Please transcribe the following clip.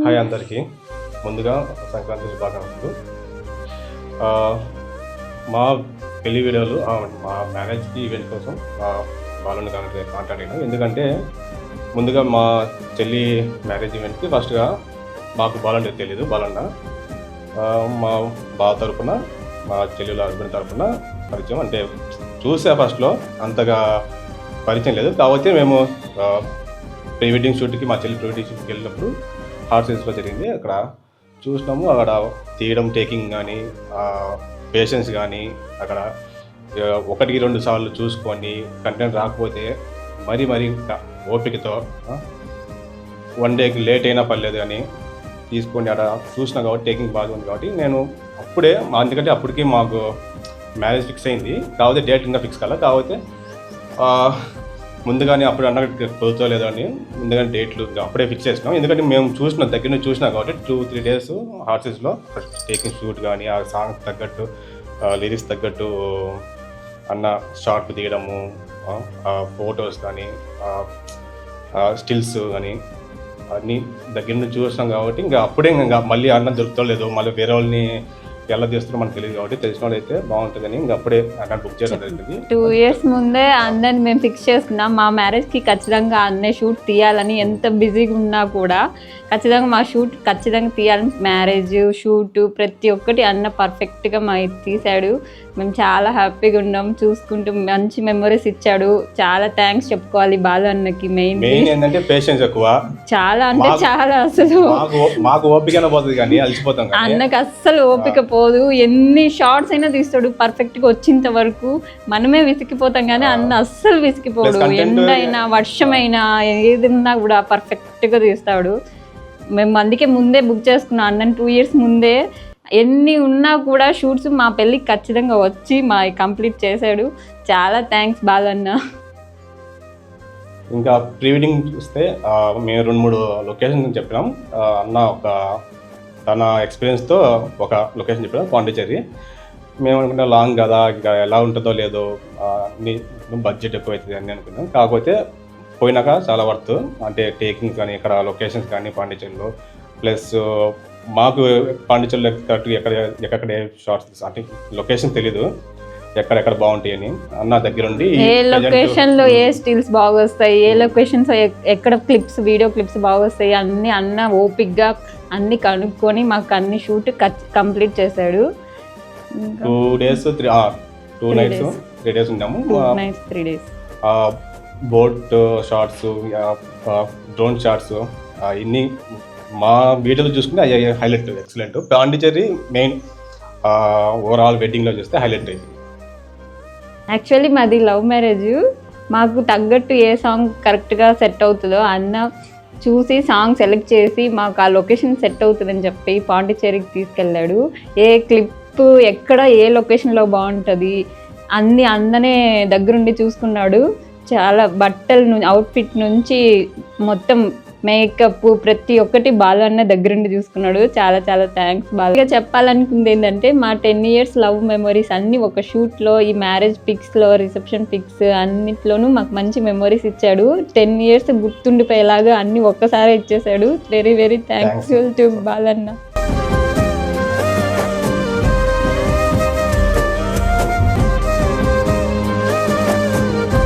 Hi అందరికీ, ముందుగా సంక్రాంతి శుభాకాంక్షలు. మా పెళ్లి వీడియోలు మా మ్యారేజ్కి ఈవెంట్ కోసం వాళ్ళని కాంటాక్ట్ అయినా. ఎందుకంటే ముందుగా మా చెల్లి మ్యారేజ్ ఈవెంట్కి ఫస్ట్గా మాకు బాలంటే తెలియదు. బాలన్న మా బావ తరఫున మా చెల్లెల హస్బెండ్ తరఫున పరిచయం. అంటే చూసా ఫస్ట్లో అంతగా పరిచయం లేదు. కాకపోతే మేము ప్రీ వెడ్డింగ్ షూట్కి మా చెల్లి ప్రీ వెడ్డింగ్ షూట్కి వెళ్ళినప్పుడు హార్ట్ సైన్స్లో జరిగింది. అక్కడ చూసినాము. అక్కడ తీయడం, టేకింగ్ కానీ, పేషెన్స్ కానీ, అక్కడ 1-2 సార్లు చూసుకొని కంటెంట్ రాకపోతే మరీ ఓపికతో 1 డేకి లేట్ అయినా పర్లేదు అని తీసుకొని అక్కడ చూసినా కాబట్టి టేకింగ్ బాగా ఉంది కాబట్టి నేను అప్పుడే, ఎందుకంటే అప్పటికి మాకు మ్యారేజ్ ఫిక్స్ అయింది. కాకపోతే డేట్ ఇంకా ఫిక్స్ కాలే. కాకపోతే ముందుగానే అప్పుడు అన్న కుదురుతలేదు అని ముందుగానే డేట్లు అప్పుడే ఫిక్స్ చేసినాం. ఎందుకంటే మేము దగ్గర నుంచి చూసినాం కాబట్టి 2-3 డేస్ హార్సెస్లో టేకింగ్ షూట్ కానీ, ఆ సాంగ్ తగ్గట్టు, లిరిక్స్ తగ్గట్టు అన్న షార్ట్ తీయడము, ఫొటోస్ కానీ, స్టిల్స్ కానీ అన్నీ దగ్గర నుంచి చూసినాం కాబట్టి ఇంకా అప్పుడే ఇంకా మళ్ళీ అన్నం దొరుకుతలేదు, మళ్ళీ వేరే వాళ్ళని ఎలా తీస్తున్నారో మనకు తెలియదు కాబట్టి తెలిసిన వాళ్ళు అయితే బాగుంటుందని ఇంకా అప్పుడే అన్న బుక్ చేయడం జరిగింది. 2 years ముందే అన్నని మేము ఫిక్స్ చేసుకున్నాం. మా మ్యారేజ్కి ఖచ్చితంగా అన్నయ్య షూట్ తీయాలని, ఎంత బిజీగా ఉన్నా కూడా ఖచ్చితంగా మా షూట్ ఖచ్చితంగా తీయాలని, మ్యారేజ్ షూట్ ప్రతి ఒక్కటి అన్న పర్ఫెక్ట్గా మా తీశాడు. మేము చాలా హ్యాపీగా ఉన్నాం. చూసుకుంటూ మంచి మెమరీస్ ఇచ్చాడు. చాలా థ్యాంక్స్ చెప్పుకోవాలి బాలు అన్నకి. మెయిన్ ఏంటంటే పేషెన్స్ ఎక్కువ, చాలా అంటే చాలా. అసలు మాకు ఓపిక పోతుంది కానీ అలసిపోతాం. అన్నకి అస్సలు ఓపిక పోదు. ఎన్ని షార్ట్స్ అయినా తీస్తాడు పర్ఫెక్ట్గా వచ్చేంత వరకు. మనమే విసిగిపోతాం కానీ అన్న అస్సలు విసిగిపోడు. ఎండైనా వర్షమైనా ఏదన్నా కూడా పర్ఫెక్ట్గా తీస్తాడు. మేము అందుకే ముందే బుక్ చేసుకున్నాం అన్నని 2 years ముందే. ఎన్ని ఉన్నా కూడా షూట్స్ మా పెళ్ళికి ఖచ్చితంగా వచ్చి మా కంప్లీట్ చేశాడు. చాలా థ్యాంక్స్ బాలన్న. ఇంకా ప్రీ వెడ్డింగ్ చూస్తే మేము 2-3 లొకేషన్ చెప్పినాం. అన్న తన ఎక్స్పీరియన్స్తో ఒక లొకేషన్ చెప్పినాం, పాండిచ్చేరి. మేము అనుకున్నాం లాంగ్ కదా, ఇంకా ఎలా ఉంటుందో లేదో, బడ్జెట్ ఎక్కువ అవుతుంది అని అనుకున్నాం. కాకపోతే పోయినాక చాలా వర్త్. అంటే టేకింగ్స్ కానీ, ఇక్కడ లొకేషన్స్ కానీ పాండిచ్చేరిలో, ప్లస్ మాకు పాండిచ్చేరిలో కరెక్ట్గా ఎక్కడెక్కడ షార్ట్స్ అంటే లొకేషన్ తెలీదు, ఎక్కడెక్కడ బాగుంటాయి అని. అన్న దగ్గరుండి ఏ లొకేషన్లో ఏ స్టిల్స్ బాగా వస్తాయి, ఏ లొకేషన్స్ ఎక్కడ క్లిప్స్, వీడియో క్లిప్స్ బాగా వస్తాయి అన్నీ అన్న ఓపిక్గా అన్ని కనుక్కొని మాకు అన్ని షూట్ కంప్లీట్ చేశాడు. 2 days 2 nights 3 days ఉన్నాము. 2 nights 3 days boat shots, drone shots ఇన్ని మా వీడియోలో చూసుకుంటే అయ్యే highlight, excellent. Pondicherry main overall వెడ్డింగ్లో చూస్తే హైలైట్ అయింది. యాక్చువల్లీ మాది లవ్ మ్యారేజ్. మాకు తగ్గట్టు ఏ సాంగ్ కరెక్ట్గా సెట్ అవుతుందో అన్న చూసి సాంగ్ సెలెక్ట్ చేసి మాకు ఆ లొకేషన్ సెట్ అవుతుందని చెప్పి పాండిచ్చేరికి తీసుకెళ్ళాడు. ఏ క్లిప్ ఎక్కడ ఏ లొకేషన్లో బాగుంటుంది అన్నీ అన్ననే దగ్గరుండి చూసుకున్నాడు. చాలా బట్టలు అవుట్ఫిట్ నుంచి మొత్తం మేకప్ ప్రతి ఒక్కటి బాలు అన్న దగ్గరుండి చూసుకున్నాడు. చాలా చాలా థ్యాంక్స్ బాలు. ఇక చెప్పాలనుకుంది ఏంటంటే మా 10 years లవ్ మెమరీస్ అన్నీ ఒక షూట్లో, ఈ మ్యారేజ్ పిక్స్లో, రిసెప్షన్ పిక్స్ అన్నిట్లోనూ మాకు మంచి మెమరీస్ ఇచ్చాడు. 10 years గుర్తుండిపోయేలాగా అన్నీ ఒక్కసారి ఇచ్చేసాడు. Very thanks to Balanna.